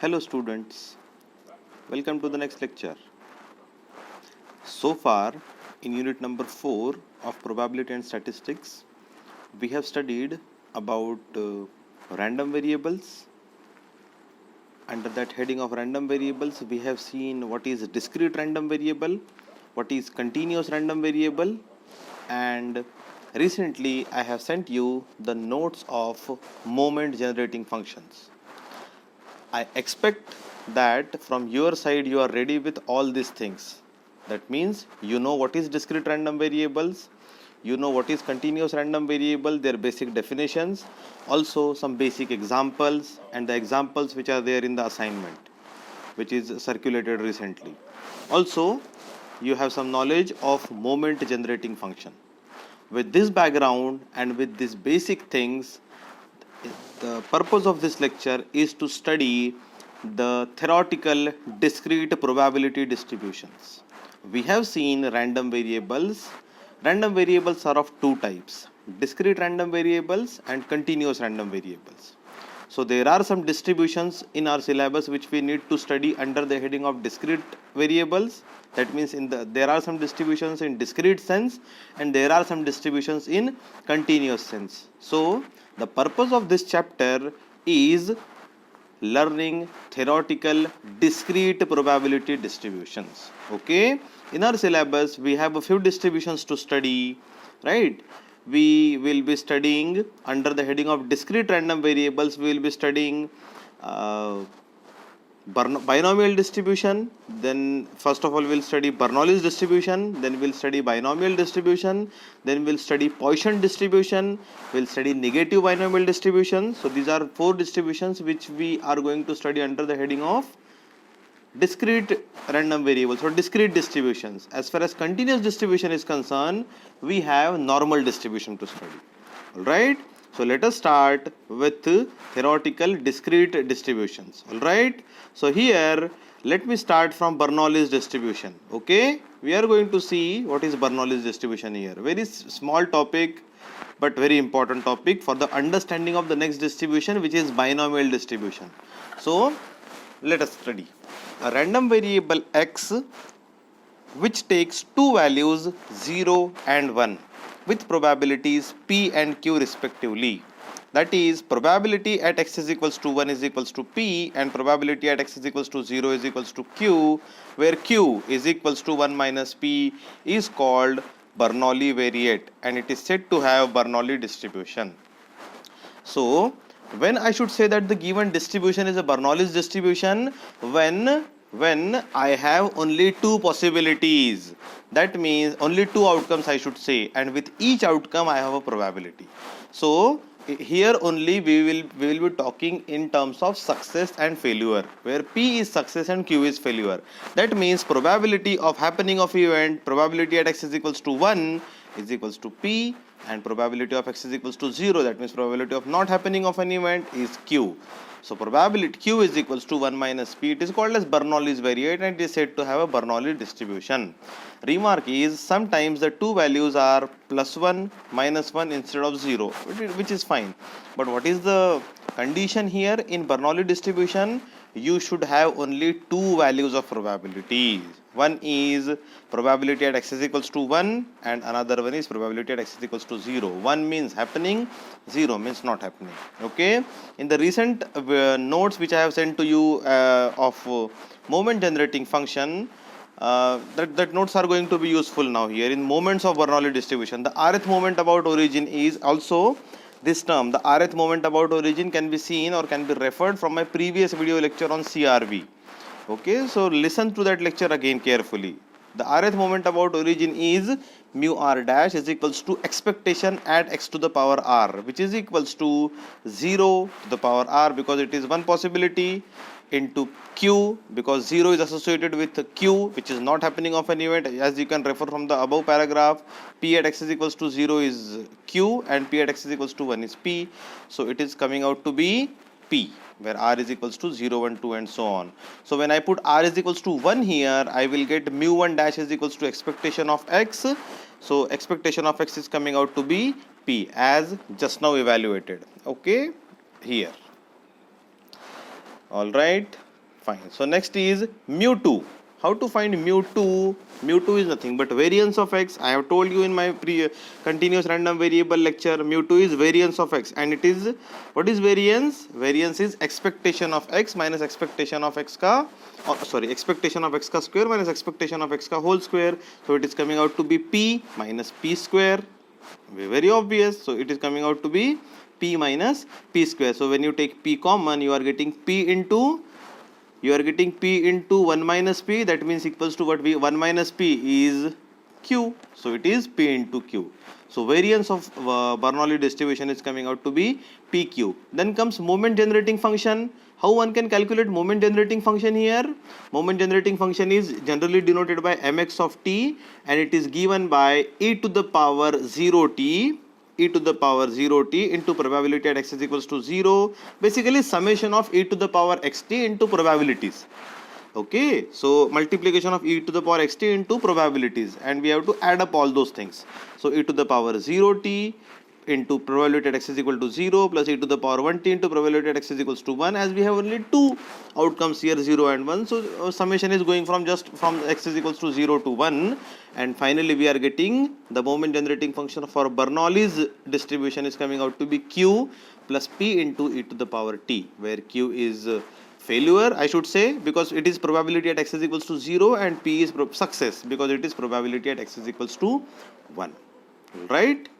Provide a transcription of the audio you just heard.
Hello students, welcome to the next lecture. So far in unit number 4 of probability and statistics, we have studied about random variables. Under that heading of random variables, we have seen what is discrete random variable, what is continuous random variable, and recently I have sent you the notes of moment generating functions. I expect that from your side you are ready with all these things. That means you know what is discrete random variables, you know what is continuous random variable, their basic definitions, also some basic examples and the examples which are there in the assignment which is circulated recently. Also, you have some knowledge of moment generating function. With this background and with these basic things, the purpose of this lecture is to study the theoretical discrete probability distributions. We have seen random variables. Random variables are of two types, discrete random variables and continuous random variables. So there are some distributions in our syllabus which we need to study under the heading of discrete variables. That means there are some distributions in discrete sense and there are some distributions in continuous sense. So the purpose of this chapter is learning theoretical discrete probability distributions. Okay, in our syllabus we have a few distributions to study, right? We will be studying under the heading of discrete random variables. We will be studying binomial distribution. Then first of all we'll study Bernoulli's distribution, then we'll study binomial distribution, then we'll study Poisson distribution, we'll study negative binomial distribution. So these are four distributions which we are going to study under the heading of discrete random variables or discrete distributions. As far as continuous distribution is concerned, we have normal distribution to study. Alright, so let us start with theoretical discrete distributions. Alright, so here let me start from Bernoulli's distribution. Okay, we are going to see what is Bernoulli's distribution here. Very small topic but very important topic for the understanding of the next distribution, which is binomial distribution. So let us study a random variable x which takes two values 0 and 1 with probabilities p and q respectively. That is, probability at x is equals to 1 is equals to p and probability at x is equals to 0 is equals to q, where q is equals to 1 minus p is called Bernoulli variate and it is said to have Bernoulli distribution. So when I should say that the given distribution is a Bernoulli's distribution, when I have only two possibilities, that means only two outcomes I should say, and with each outcome I have a probability. So here only we will be talking in terms of success and failure, where p is success and q is failure. That means probability of happening of event, probability at x is equals to 1 is equals to p, and probability of x is equals to 0, that means probability of not happening of an event is q. So probability q is equals to 1 minus p. It is called as Bernoulli's variate and it is said to have a Bernoulli distribution. Remark is sometimes the two values are plus 1 minus 1 instead of 0, which is fine. But what is the condition here in Bernoulli distribution? You should have only two values of probabilities. One is probability at x is equals to 1 and another one is probability at x is equals to 0. 1 means happening, 0 means not happening. Okay. In the recent notes which I have sent to you of moment generating function, that notes are going to be useful now here in moments of Bernoulli distribution. The rth moment about origin is also this term. The rth moment about origin can be seen or can be referred from my previous video lecture on CRV. Okay, so listen to that lecture again carefully. The rth moment about origin is mu r dash is equals to expectation at x to the power r, which is equals to 0 to the power r because it is one possibility, into q because 0 is associated with q, which is not happening of an event, as you can refer from the above paragraph. P at x is equals to 0 is q and p at x is equals to 1 is p. So it is coming out to be p, where r is equals to 0, 1, 2 and so on. So when I put r is equals to 1 here, I will get mu 1 dash is equals to expectation of x. So expectation of x is coming out to be p as just now evaluated. Okay, here. Alright. Fine. So next is mu2. How to find mu2? Mu2 is nothing but variance of x. I have told you in my continuous random variable lecture, mu2 is variance of x, and it is, what is variance? Variance is expectation of x minus expectation of x ka, expectation of x ka square minus expectation of x ka whole square. So it is coming out to be p minus p square. Very obvious. So it is coming out to be p minus p square. So when you take p common, you are getting p into 1 minus p, that means equals to what? 1 minus p is q, so it is p into q. So variance of Bernoulli distribution is coming out to be pq. Then comes moment generating function. How one can calculate moment generating function here? Moment generating function is generally denoted by mx of t, and it is given by e to the power 0t, e to the power 0t into probability at x is equals to 0, basically summation of e to the power xt into probabilities. Okay, so multiplication of e to the power xt into probabilities, and we have to add up all those things. So e to the power 0t into probability at x is equal to 0 plus e to the power 1t into probability at x is equals to 1, as we have only two outcomes here, 0 and 1. So summation is going from just from x is equals to 0 to 1, and finally we are getting the moment generating function for Bernoulli's distribution is coming out to be q plus p into e to the power t, where q is failure, I should say, because it is probability at x is equals to 0, and p is success because it is probability at x is equals to 1. Right?